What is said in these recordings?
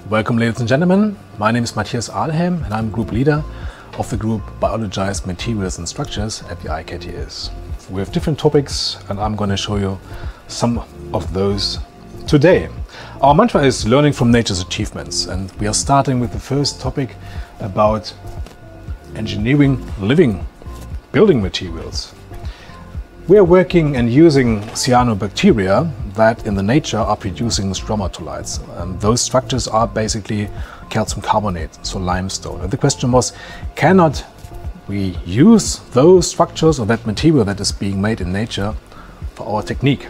Welcome, ladies and gentlemen. My name is Matthias Ahlhem and I'm group leader of the group Biologized Materials and Structures at the IKTS. We have different topics and I'm going to show you some of those today. Our mantra is learning from nature's achievements, and we are starting with the first topic about engineering living building materials. We are working and using cyanobacteria that in the nature are producing stromatolites. Those structures are basically calcium carbonate, so limestone. And the question was, cannot we use those structures or that material that is being made in nature for our technique?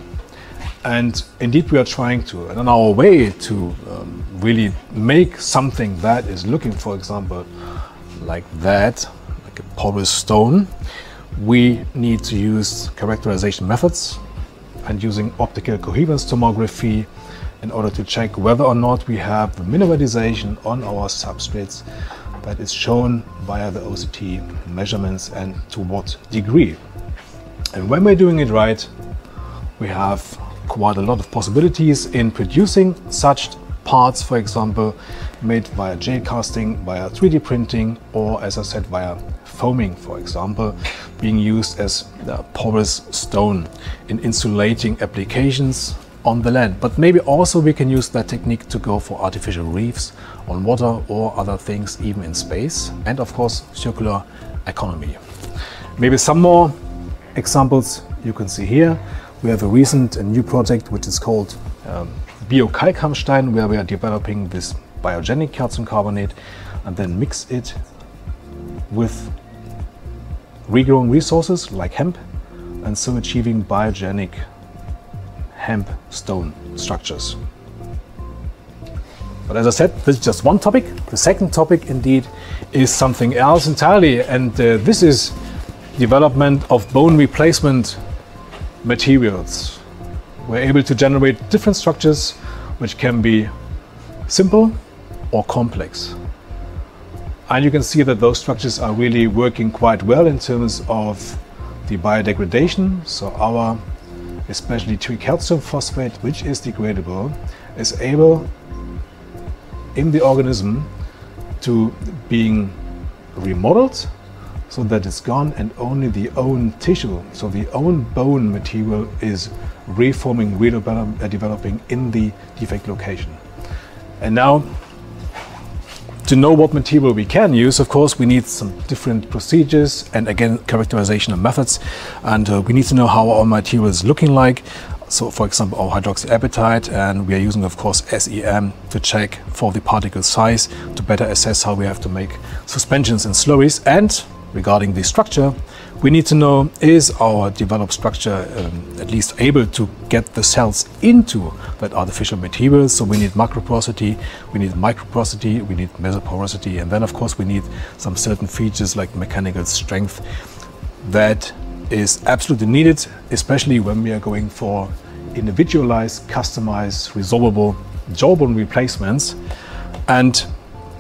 And indeed we are trying to. And on our way to really make something that is looking, for example, like that, like a porous stone, we need to use characterization methods and using optical coherence tomography in order to check whether or not we have the mineralization on our substrates that is shown via the OCT measurements and to what degree. And when we're doing it right, we have quite a lot of possibilities in producing such parts, for example, made via gel casting, via 3D printing, or as I said, via foaming, for example, being used as porous stone in insulating applications on the land. But maybe also we can use that technique to go for artificial reefs on water or other things, even in space, and of course circular economy. Maybe some more examples you can see here. We have a recent new project which is called Biokalkhamstein, where we are developing this biogenic calcium carbonate and then mix it with regrowing resources like hemp, and so achieving biogenic hemp stone structures. But as I said, this is just one topic. The second topic indeed is something else entirely, and this is development of bone replacement materials. We're able to generate different structures which can be simple or complex. And you can see that those structures are really working quite well in terms of the biodegradation. So our, especially tricalcium phosphate, which is degradable, is able in the organism to being remodeled so that it's gone, and only the own tissue, so the own bone material, is reforming, developing in the defect location. And now, to know what material we can use, of course, we need some different procedures and again characterization and methods, and we need to know how our material is looking like. So for example, our hydroxyapatite, and we are using of course SEM to check for the particle size to better assess how we have to make suspensions and slurries. And regarding the structure, we need to know, is our developed structure at least able to get the cells into that artificial material? So we need macroporosity, we need microporosity, we need mesoporosity, and then of course we need some certain features like mechanical strength that is absolutely needed, especially when we are going for individualized, customized, resolvable jawbone replacements. And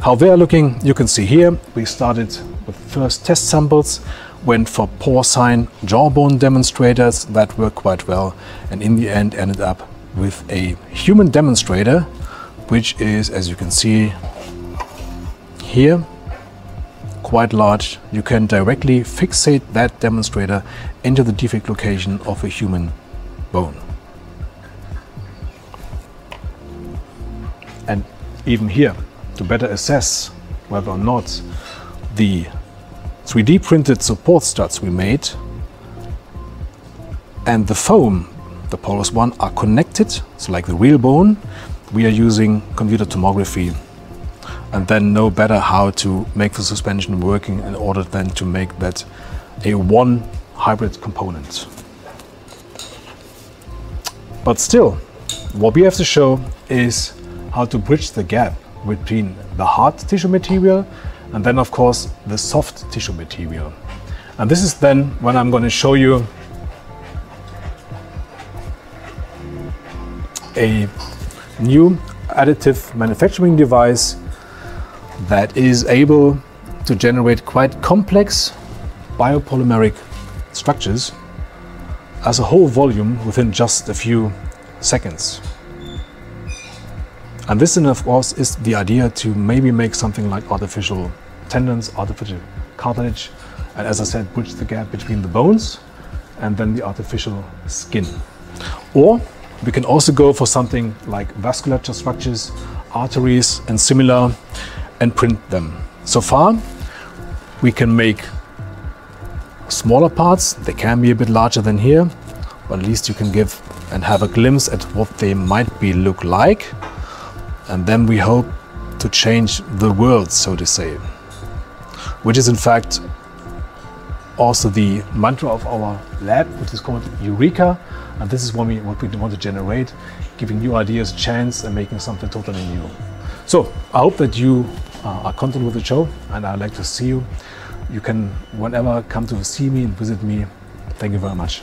how they are looking, you can see here. We started with first test samples, went for porcine jawbone demonstrators that worked quite well, and in the end ended up with a human demonstrator, which is, as you can see here, quite large. You can directly fixate that demonstrator into the defect location of a human bone. And even here, to better assess whether or not the 3D printed support studs we made and the foam, the porous one, are connected, so like the real bone, we are using computer tomography and then know better how to make the suspension working in order then to make that a one hybrid component. But still, what we have to show is how to bridge the gap between the hard tissue material and then of course the soft tissue material. And this is then when I'm going to show you a new additive manufacturing device that is able to generate quite complex biopolymeric structures as a whole volume within just a few seconds. And this, of course, is the idea to maybe make something like artificial tendons, artificial cartilage, and as I said, bridge the gap between the bones and then the artificial skin. Or we can also go for something like vasculature structures, arteries and similar, and print them. So far, we can make smaller parts. They can be a bit larger than here, but at least you can give and have a glimpse at what they might be look like. And then we hope to change the world, so to say, which is in fact also the mantra of our lab, which is called Eureka. And this is what we want to generate, giving new ideas a chance and making something totally new. So I hope that you are content with the show, and I'd like to see you. You can whenever come to see me and visit me. Thank you very much.